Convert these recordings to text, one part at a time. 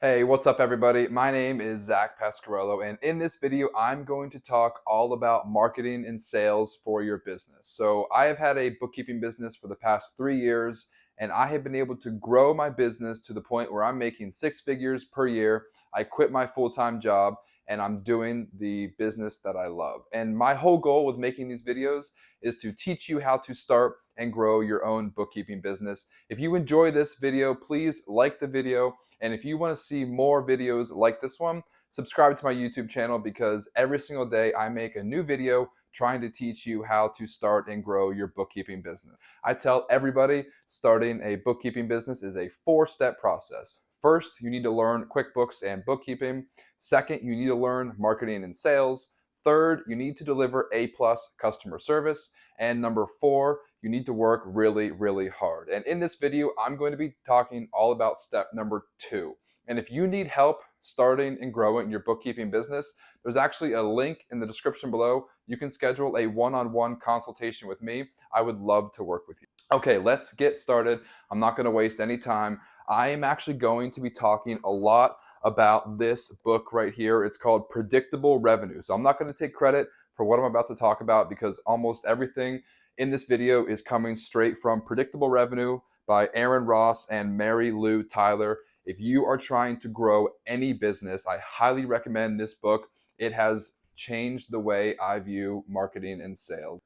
Hey, what's up everybody? My name is Zach Pasquarello, and in this video, I'm going to talk all about marketing and sales for your business. So I have had a bookkeeping business for the past 3 years, and I have been able to grow my business to the point where I'm making 6 figures per year. I quit my full-time job and I'm doing the business that I love. And my whole goal with making these videos is to teach you how to start and grow your own bookkeeping business. If you enjoy this video, please like the video. And if you want to see more videos like this one, subscribe to my YouTube channel because every single day I make a new video trying to teach you how to start and grow your bookkeeping business. I tell everybody starting a bookkeeping business is a 4-step process. First, you need to learn QuickBooks and bookkeeping. Second, you need to learn marketing and sales. Third, you need to deliver A-plus customer service. And number 4, you need to work really, really hard. And in this video, I'm going to be talking all about step number 2. And if you need help starting and growing your bookkeeping business, there's actually a link in the description below. You can schedule a one-on-one consultation with me. I would love to work with you. Okay, let's get started. I'm not going to waste any time. I am actually going to be talking a lot about this book right here. It's called Predictable Revenue. So I'm not going to take credit for what I'm about to talk about because almost everything in this video is coming straight from Predictable Revenue by Aaron Ross and Mary Lou Tyler. If you are trying to grow any business, I highly recommend this book. It has changed the way I view marketing and sales.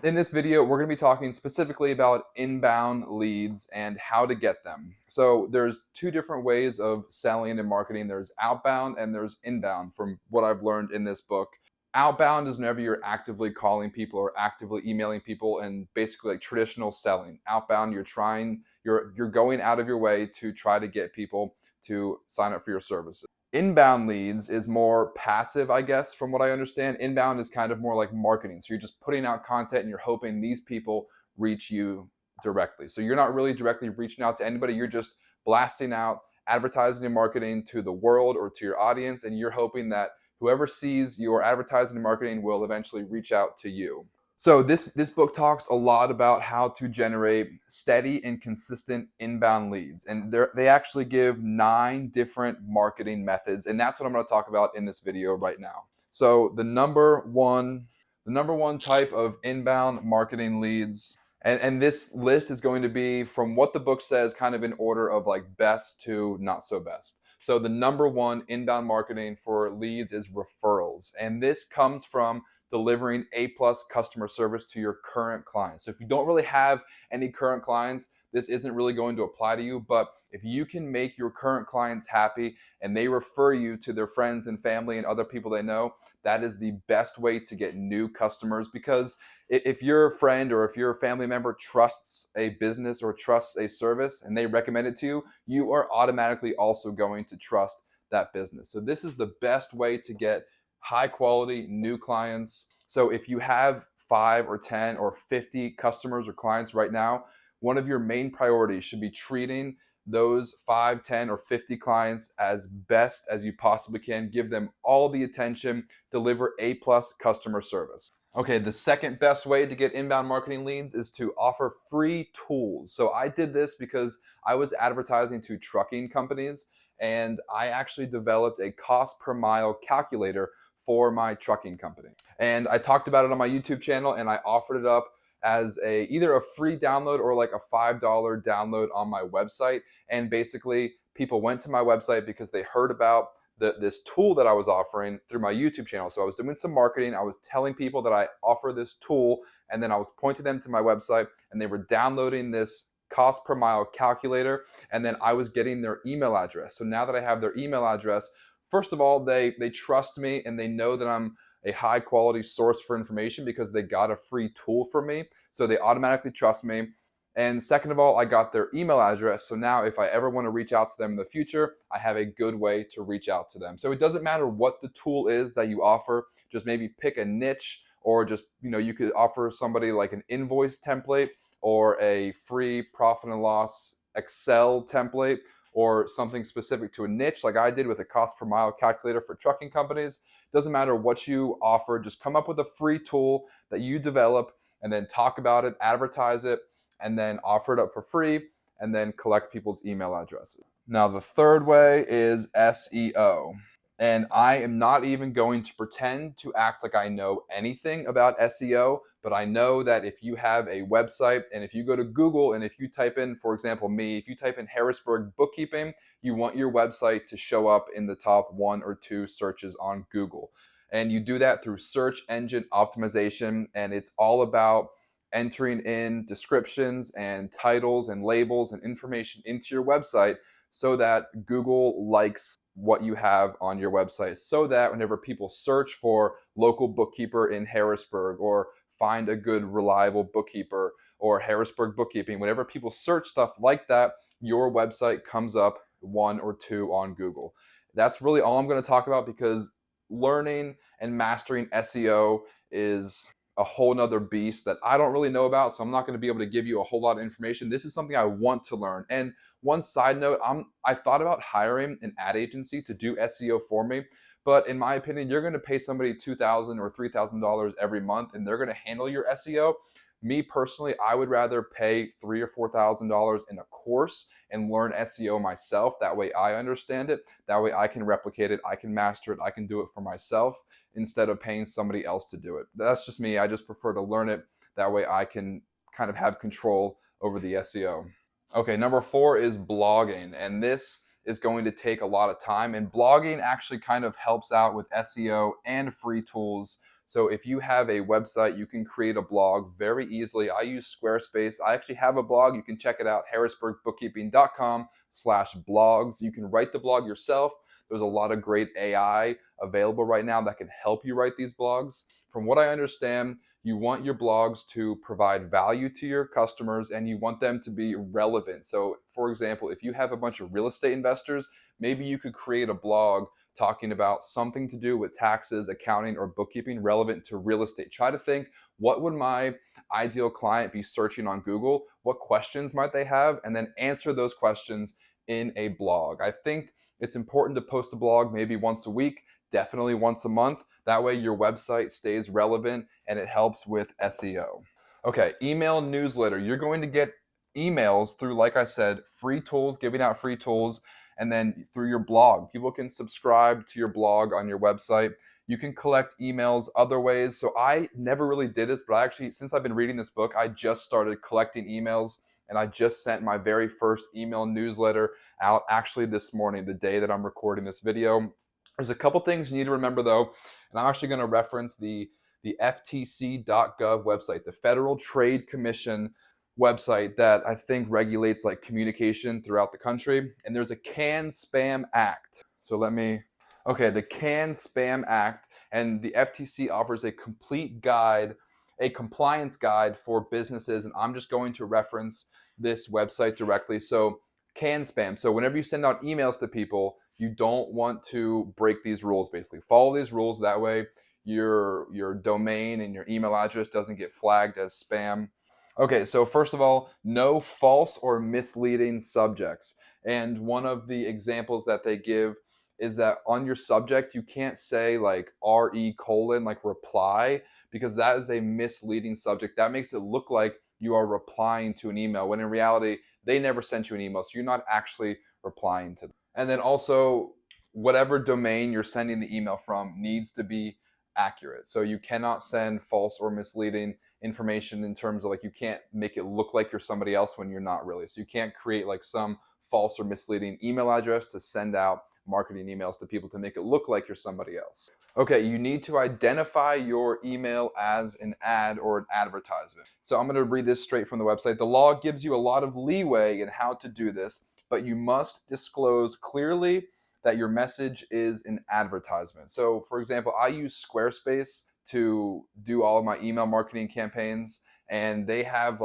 In this video, we're going to be talking specifically about inbound leads and how to get them. So there's 2 different ways of selling and marketing. There's outbound and there's inbound from what I've learned in this book. Outbound is whenever you're actively calling people or actively emailing people and basically like traditional selling. Outbound, you're going out of your way to try to get people to sign up for your services. Inbound leads is more passive, I guess, from what I understand. Inbound is kind of more like marketing. So you're just putting out content and you're hoping these people reach you directly. So you're not really directly reaching out to anybody. You're just blasting out advertising and marketing to the world or to your audience, and you're hoping that whoever sees your advertising and marketing will eventually reach out to you. So this book talks a lot about how to generate steady and consistent inbound leads. And they actually give 9 different marketing methods. And that's what I'm going to talk about in this video right now. So the number one type of inbound marketing leads, and this list is going to be from what the book says, kind of in order of like best to not so best. So the number 1 inbound marketing for leads is referrals. And this comes from delivering A-plus customer service to your current clients. So if you don't really have any current clients, this isn't really going to apply to you. But if you can make your current clients happy and they refer you to their friends and family and other people they know, that is the best way to get new customers. Because if your friend or if your family member trusts a business or trusts a service and they recommend it to you, you are automatically also going to trust that business. So this is the best way to get high quality new clients. So if you have 5 or 10 or 50 customers or clients right now, one of your main priorities should be treating those 5, 10, or 50 clients as best as you possibly can. Give them all the attention, deliver A-plus customer service. Okay, the second best way to get inbound marketing leads is to offer free tools. So I did this because I was advertising to trucking companies, and I actually developed a cost per mile calculator for my trucking company. And I talked about it on my YouTube channel, and I offered it up as either a free download or like a $5 download on my website. And basically people went to my website because they heard about this tool that I was offering through my YouTube channel. So I was doing some marketing, I was telling people that I offer this tool, and then I was pointing them to my website, and they were downloading this cost per mile calculator, and then I was getting their email address. So now that I have their email address, first of all, they trust me and they know that I'm a high quality source for information because they got a free tool from me. So they automatically trust me. And second of all, I got their email address. So now if I ever want to reach out to them in the future, I have a good way to reach out to them. So it doesn't matter what the tool is that you offer, just maybe pick a niche, or just, you could offer somebody like an invoice template or a free profit and loss Excel template, or something specific to a niche like I did with a cost per mile calculator for trucking companies. Doesn't matter what you offer, just come up with a free tool that you develop and then talk about it, advertise it, and then offer it up for free, and then collect people's email addresses. Now, the third way is SEO. And I am not even going to pretend to act like I know anything about SEO, but I know that if you have a website and if you go to Google and if you type in, for example, me, if you type in Harrisburg bookkeeping, you want your website to show up in the top 1 or 2 searches on Google. And you do that through search engine optimization, and it's all about entering in descriptions and titles and labels and information into your website so that Google likes what you have on your website, so that whenever people search for local bookkeeper in Harrisburg or find a good reliable bookkeeper or Harrisburg bookkeeping, whenever people search stuff like that, your website comes up 1 or 2 on Google. That's really all I'm going to talk about, because learning and mastering SEO is a whole nother beast that I don't really know about, so I'm not going to be able to give you a whole lot of information. This is something I want to learn. And one side note, I thought about hiring an ad agency to do SEO for me, but in my opinion, you're going to pay somebody $2,000 or $3,000 every month, and they're going to handle your SEO. Me personally, I would rather pay $3,000 or $4,000 in a course and learn SEO myself. That way, I understand it. That way, I can replicate it. I can master it. I can do it for myself instead of paying somebody else to do it. That's just me. I just prefer to learn it. That way, I can kind of have control over the SEO. Okay, number 4 is blogging, and this is going to take a lot of time, and blogging actually kind of helps out with SEO and free tools. So if you have a website, you can create a blog very easily. I use Squarespace. I actually have a blog. You can check it out, harrisburgbookkeeping.com/blogs. You can write the blog yourself. There's a lot of great AI available right now that can help you write these blogs. From what I understand, you want your blogs to provide value to your customers, and you want them to be relevant. So, for example, if you have a bunch of real estate investors, maybe you could create a blog talking about something to do with taxes, accounting, or bookkeeping relevant to real estate. Try to think, what would my ideal client be searching on Google? What questions might they have? And then answer those questions in a blog. I think it's important to post a blog maybe once a week, definitely once a month. That way your website stays relevant and it helps with SEO. Okay, email newsletter. You're going to get emails through, like I said, free tools, giving out free tools, and then through your blog. People can subscribe to your blog on your website. You can collect emails other ways. So I never really did this, but I actually, since I've been reading this book, I just started collecting emails, and I just sent my very first email newsletter out actually this morning, the day that I'm recording this video. There's a couple things you need to remember though, and I'm actually going to reference the FTC.gov website, the Federal Trade Commission website that I think regulates like communication throughout the country. And there's a CAN-SPAM Act. The CAN-SPAM Act, and the FTC offers a complete guide, a compliance guide for businesses. And I'm just going to reference this website directly. So CAN-SPAM. So whenever you send out emails to people, you don't want to break these rules. Basically, follow these rules. That way, your domain and your email address doesn't get flagged as spam. Okay, so first of all, no false or misleading subjects. And one of the examples that they give is that on your subject, you can't say like RE colon, like reply, because that is a misleading subject. That makes it look like you are replying to an email, when in reality, they never sent you an email. So you're not actually replying to them. And then also, whatever domain you're sending the email from needs to be accurate. So you cannot send false or misleading information, in terms of like, you can't make it look like you're somebody else when you're not really. So you can't create like some false or misleading email address to send out marketing emails to people to make it look like you're somebody else. Okay, you need to identify your email as an ad or an advertisement. So I'm going to read this straight from the website. The law gives you a lot of leeway in how to do this, but you must disclose clearly that your message is an advertisement. So for example, I use Squarespace to do all of my email marketing campaigns, and they have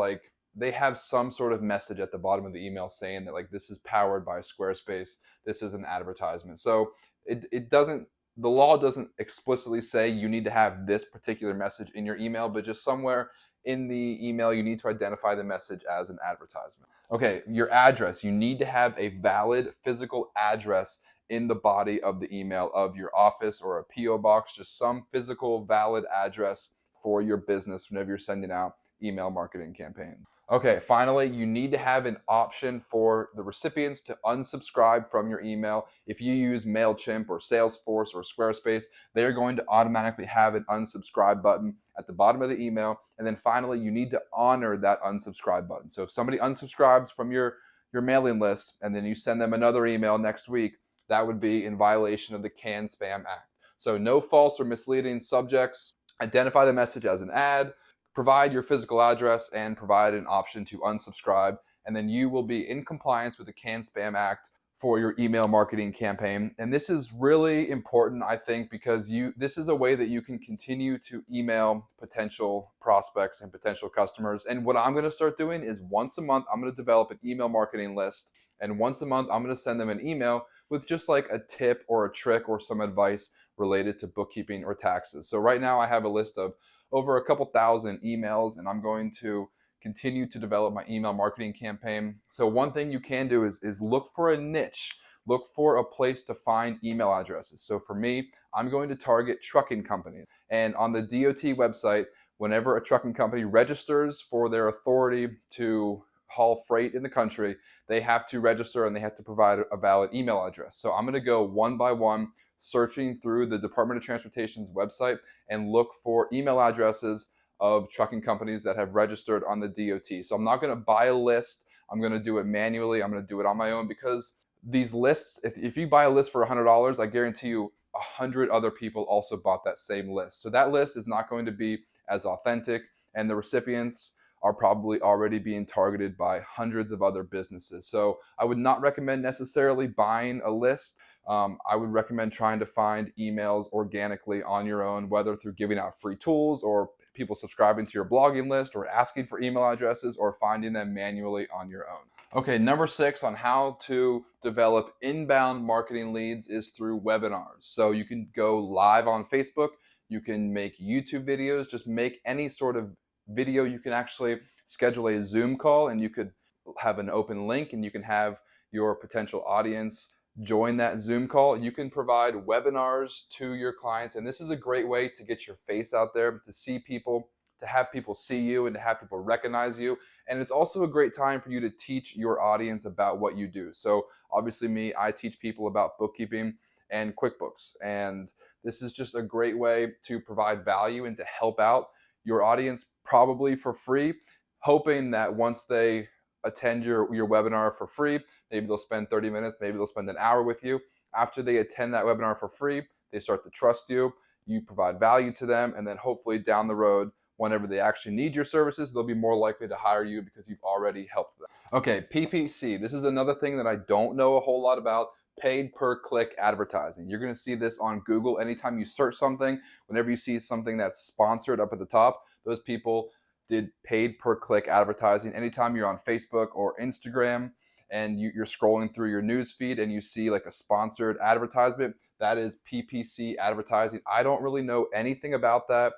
some sort of message at the bottom of the email saying that like, this is powered by Squarespace, this is an advertisement. So the law doesn't explicitly say you need to have this particular message in your email, but just somewhere in the email you need to identify the message as an advertisement. Okay, your address. You need to have a valid physical address in the body of the email of your office or a PO box, just some physical valid address for your business whenever you're sending out email marketing campaigns. Okay, finally, you need to have an option for the recipients to unsubscribe from your email. If you use MailChimp or Salesforce or Squarespace, they're going to automatically have an unsubscribe button at the bottom of the email. And then finally, you need to honor that unsubscribe button. So if somebody unsubscribes from your mailing list and then you send them another email next week, that would be in violation of the CAN Spam Act. So no false or misleading subjects. Identify the message as an ad, provide your physical address, and provide an option to unsubscribe. And then you will be in compliance with the CAN Spam Act for your email marketing campaign. And this is really important, I think, because this is a way that you can continue to email potential prospects and potential customers. And what I'm going to start doing is once a month, I'm going to develop an email marketing list. And once a month, I'm going to send them an email with just like a tip or a trick or some advice related to bookkeeping or taxes. So right now I have a list of over a couple thousand emails, and I'm going to continue to develop my email marketing campaign. So one thing you can do is look for a niche, look for a place to find email addresses. So for me, I'm going to target trucking companies. And on the DOT website, whenever a trucking company registers for their authority to haul freight in the country, they have to register and they have to provide a valid email address. So I'm going to go one by one, searching through the Department of Transportation's website and look for email addresses of trucking companies that have registered on the DOT. So I'm not going to buy a list. I'm going to do it manually. I'm going to do it on my own, because these lists, if you buy a list for $100, I guarantee you 100 other people also bought that same list. So that list is not going to be as authentic, and the recipients are probably already being targeted by hundreds of other businesses. So I would not recommend necessarily buying a list. I would recommend trying to find emails organically on your own, whether through giving out free tools or people subscribing to your blogging list or asking for email addresses or finding them manually on your own. Okay, number 6 on how to develop inbound marketing leads is through webinars. So you can go live on Facebook, you can make YouTube videos, just make any sort of video. You can actually schedule a Zoom call and you could have an open link and you can have your potential audience join that Zoom call. You can provide webinars to your clients, and this is a great way to get your face out there, to see people, to have people see you and to have people recognize you. And it's also a great time for you to teach your audience about what you do. So obviously me, I teach people about bookkeeping and QuickBooks, and this is just a great way to provide value and to help out your audience, probably for free, hoping that once they attend your webinar for free, maybe they'll spend 30 minutes, maybe they'll spend an hour with you. After they attend that webinar for free, they start to trust you, you provide value to them, and then hopefully down the road, whenever they actually need your services, they'll be more likely to hire you because you've already helped them. Okay, PPC. This is another thing that I don't know a whole lot about. Paid per click advertising. You're going to see this on Google anytime you search something. Whenever you see something that's sponsored up at the top, those people did paid per click advertising. Anytime you're on Facebook or Instagram and you're scrolling through your news feed and you see like a sponsored advertisement, that is PPC advertising. I don't really know anything about that.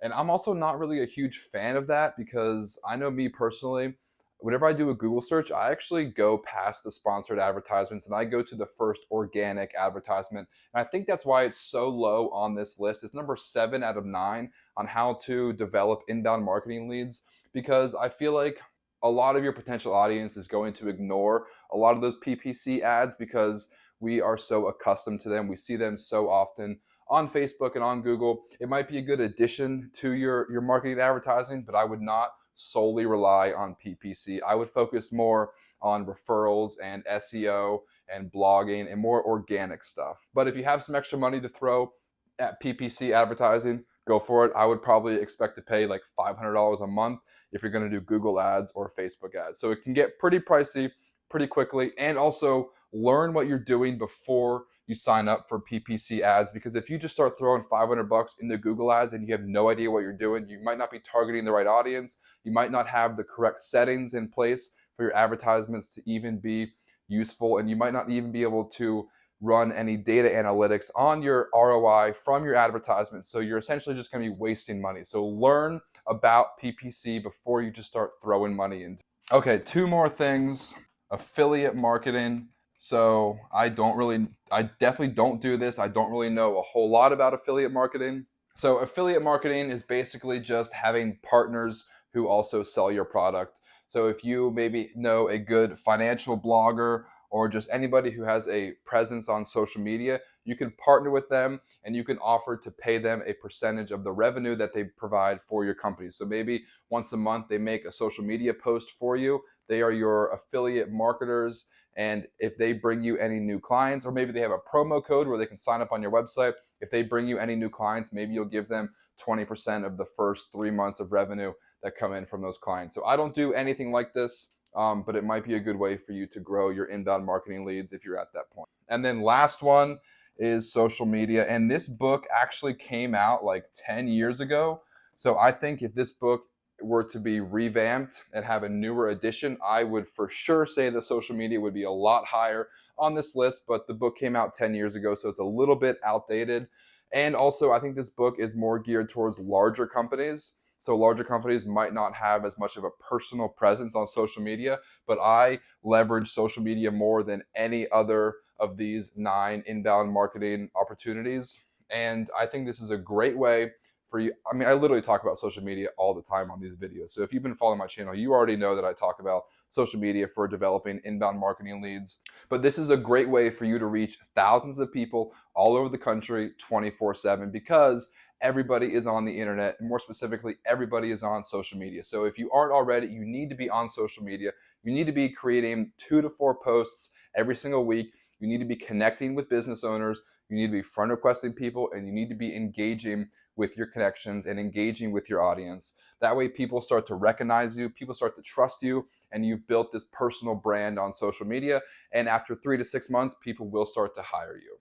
And I'm also not really a huge fan of that, because I know me personally, whenever I do a Google search, I actually go past the sponsored advertisements and I go to the first organic advertisement. And I think that's why it's so low on this list. It's number 7 out of 9 on how to develop inbound marketing leads, because I feel like a lot of your potential audience is going to ignore a lot of those PPC ads because we are so accustomed to them. We see them so often on Facebook and on Google. It might be a good addition to your marketing advertising, but I would not solely rely on PPC. I would focus more on referrals and SEO and blogging and more organic stuff. But if you have some extra money to throw at PPC advertising, go for it. I would probably expect to pay like $500 a month if you're going to do Google ads or Facebook ads. So it can get pretty pricey pretty quickly, and also learn what you're doing before you sign up for PPC ads, because if you just start throwing $500 into Google ads and you have no idea what you're doing, you might not be targeting the right audience. You might not have the correct settings in place for your advertisements to even be useful, and you might not even be able to run any data analytics on your ROI from your advertisements. So you're essentially just going to be wasting money. So learn about PPC before you just start throwing money into it. Okay, 2 more things. Affiliate marketing. So I definitely don't do this. I don't really know a whole lot about affiliate marketing. So affiliate marketing is basically just having partners who also sell your product. So if you maybe know a good financial blogger or just anybody who has a presence on social media, you can partner with them and you can offer to pay them a percentage of the revenue that they provide for your company. So maybe once a month they make a social media post for you. They are your affiliate marketers. And if they bring you any new clients, or maybe they have a promo code where they can sign up on your website, if they bring you any new clients, maybe you'll give them 20% of the first 3 months of revenue that come in from those clients. So I don't do anything like this, but it might be a good way for you to grow your inbound marketing leads if you're at that point. And then last one is social media. And this book actually came out like 10 years ago. So I think if this book were to be revamped and have a newer edition, I would for sure say the social media would be a lot higher on this list, but the book came out 10 years ago, so it's a little bit outdated. And also, I think this book is more geared towards larger companies. So larger companies might not have as much of a personal presence on social media, but I leverage social media more than any other of these 9 inbound marketing opportunities. And I think this is a great way for you. I mean, I literally talk about social media all the time on these videos. So if you've been following my channel, you already know that I talk about social media for developing inbound marketing leads. But this is a great way for you to reach thousands of people all over the country 24/7 because everybody is on the internet. And more specifically, everybody is on social media. So if you aren't already, you need to be on social media. You need to be creating 2 to 4 posts every single week. You need to be connecting with business owners. You need to be friend requesting people, and you need to be engaging with your connections and engaging with your audience. That way people start to recognize you, people start to trust you, and you've built this personal brand on social media. And after 3 to 6 months, people will start to hire you.